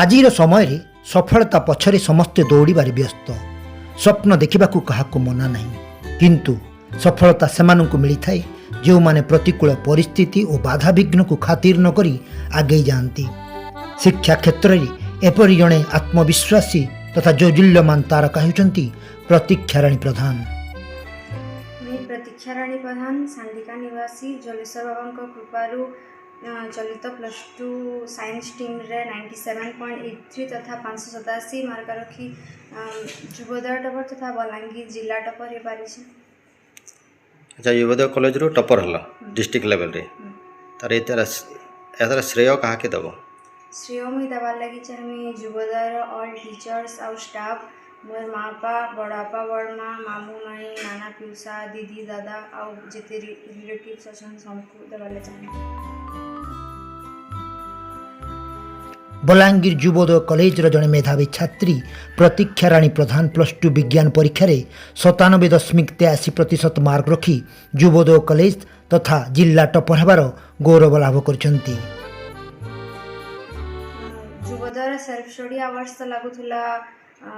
ଆଜିର ସମୟରେ ସଫଳତା ପଛରେ ସମସ୍ତେ ଦୌଡ଼ିବାରେ ବ୍ୟସ୍ତ। ସ୍ୱପ୍ନ ଦେଖିବାକୁ କାହାକୁ ମନା ନାହିଁ, କିନ୍ତୁ ସଫଳତା ସେମାନଙ୍କୁ ମିଳିଥାଏ ଯେଉଁମାନେ ପ୍ରତିକୂଳ ପରିସ୍ଥିତି ଓ ବାଧାବିଘ୍ନକୁ ଖାତିର ନ କରି ଆଗେଇ ଯାଆନ୍ତି। ଶିକ୍ଷା କ୍ଷେତ୍ରରେ ଏପରି ଜଣେ ଆତ୍ମବିଶ୍ୱାସୀ ତଥା ଜୌଜିଲ୍ୟମାନ ତାରକା ହେଉଛନ୍ତି ପ୍ରତୀକ୍ଷାରାଣୀ ପ୍ରଧାନ। मैं प्रतीक्षाराणी प्रधान सांडिका निवासी जलेश्वर बाबा कृपारू चलित +2 साइंस स्ट्रीम रे 97.83 तथा 587 मार्क रखी युवोदय टपर तथा बलांगीर जिला टपर हो पारी। अच्छा, युवोदय कॉलेज रो टॉपर हला डिस्ट्रिक्ट लेवल रे तार एतर श्रेय काहा के दबो? श्रेय मुई दबार लगी चाहे युवोदय ऑल टीचर्स और स्टाफ, मोर माँ बापा, बड़ापा बड़मा, मामू माई, नाना पिउसा, दीदी दादा और जिते रिलेटिव्स अछन सबको दबार चाहे। बलांगीर युवोदय कॉलेज जड़े मेधावी छात्री प्रतीक्षाराणी प्रधान +2 विज्ञान परीक्षा 97.83% मार्क रखी युवोदय कॉलेज तथा जिला टपर होबार गौरव लाभ करछंती। युवोदय सेल्फ स्टडी आवर्स तो लगुला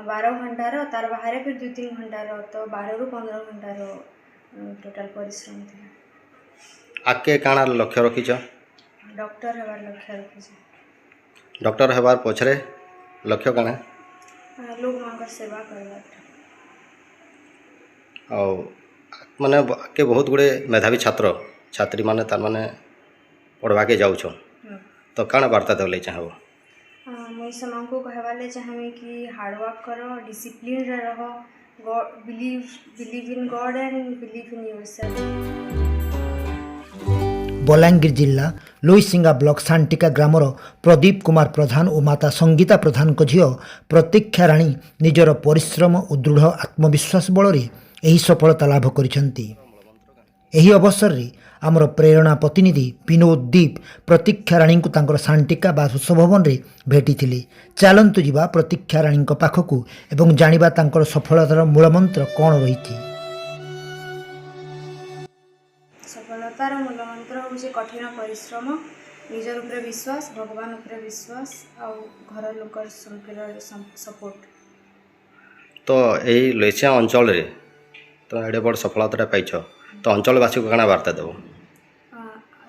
12 घंटार, तार बाहर फिर 2-3 घंटार, तो 12 ରୁ 15 घंटार टोटाल परिश्रम थी। आके काना लक्ष्य रखिछ? डॉक्टर हेबार लक्ष्य रखिछ। डॉक्टर हेबार पछरे लक्ष्य काना? लोग मांकर सेवा करबार। और माने आके बहुत गुड़े मेधावी छात्र छात्री माने तार माने पढ़वा के जाउछ, तो काना वार्ता देले चाहबो? मुई समांको कहवाले चाहमी कि हार्डवर्क करो, डिसिप्लिन रे रहो, God believe in God and believe in yourself. Balangir जिला लोईसिंगा ब्लॉक सांटिका ग्रामर प्रदीप कुमार प्रधान और माता संगीता प्रधान को झील प्रतीक्षाराणी निजर परिश्रम और दृढ़ आत्मविश्वास बल में सफलता लाभ करिसेंती। एही अवसर रे आमर प्रेरणा प्रतिनिधि विनोद दीप प्रतीक्षाराणी को तांकर सांटिका बासभवन रे भेटिथिले। चलंतु जीवा प्रतीक्षाराणी पाखकू एवं जानिबा तांकर सफलतार मूलमंत्र कौन रही। सफलतार मूलमंत्र हूँ कठिन परिश्रम, निजर उपरे विश्वास, भगवान उपरे विश्वास और घर लोकर सपोर्ट। तो यही लोईसिया अंचल रे तो एडे बड़ सफलता पाइछ, तो अंचलवासी को काना वार्ता देव?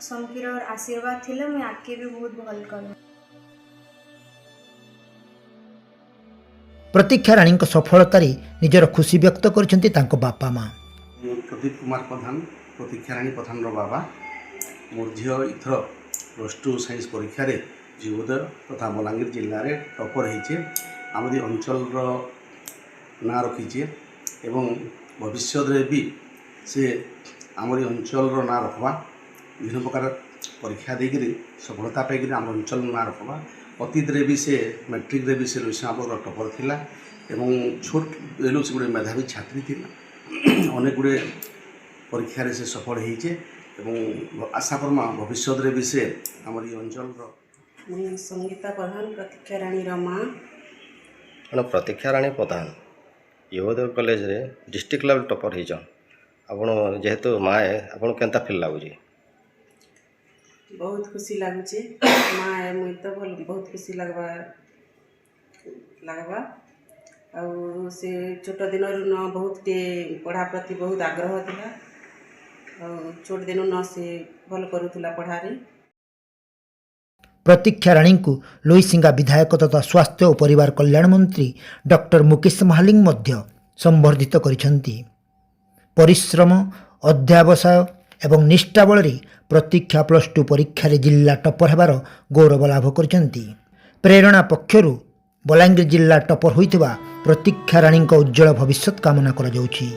समकीर आशीर्वाद थिले मैं आगे भी बहुत भल करूँ। प्रतीक्षाराणी सफलता निजर खुशी व्यक्त करछंती तांको बापा माँ। प्रदीप कुमार प्रधान प्रतीक्षाराणी प्रधान बाबा, मोर झील इथर +2 साइंस परीक्षा युवोदय तथा बलांगीर जिले में टॉपर होइछे। आमदी अंचल ना रखीचे एवं भविष्य भी से आमरी अंचल ना रखवा, विभिन्न प्रकार परीक्षा देकर सफलता पाई आम अंचल ना रखवा। अतीत रे भी से मैट्रिक रे भी से लोईसिंगापुर टॉपर थिला एवं छोट बेलू से गोटे मेधावी छात्री थिला। अनेक गुड़े परीक्षा से सफल होइछे एवं आशा करमा भविष्य भी से आमर अंचल। मैं संगीता प्रधान प्रतीक्षाराणी माँ। प्रतीक्षाराणी प्रधान युवोदय कॉलेज रे डिस्ट्रिक्ट लेवल टॉपर होइछ, आपण जेहेतु माँ है आपण केनता फील लागुची? बहुत खुशी लगुचे, माँ है मुई तो बहुत खुशी लगवा और से छोट दिन न बहुत पढ़ा प्रति बहुत आग्रह थिला और छोट दिन न से भल करूला पढ़ारे। प्रतीक्षाराणी को लोईसिंगा विधायक तथा स्वास्थ्य और परिवार कल्याण मंत्री डॉक्टर मुकेश महालिंग मध्य संबर्धित करिसेंती। परिश्रम, अध्यावसाय एवं निष्ठा बल प्रतीक्षा +2 परीक्षा जिला टपर होबार गौरव लाभ करछंती। प्रेरणा पक्षरु बलांगीर जिला टपर होइतिबा प्रतीक्षाराणी उज्जवल भविष्य कामना करा जाउछि।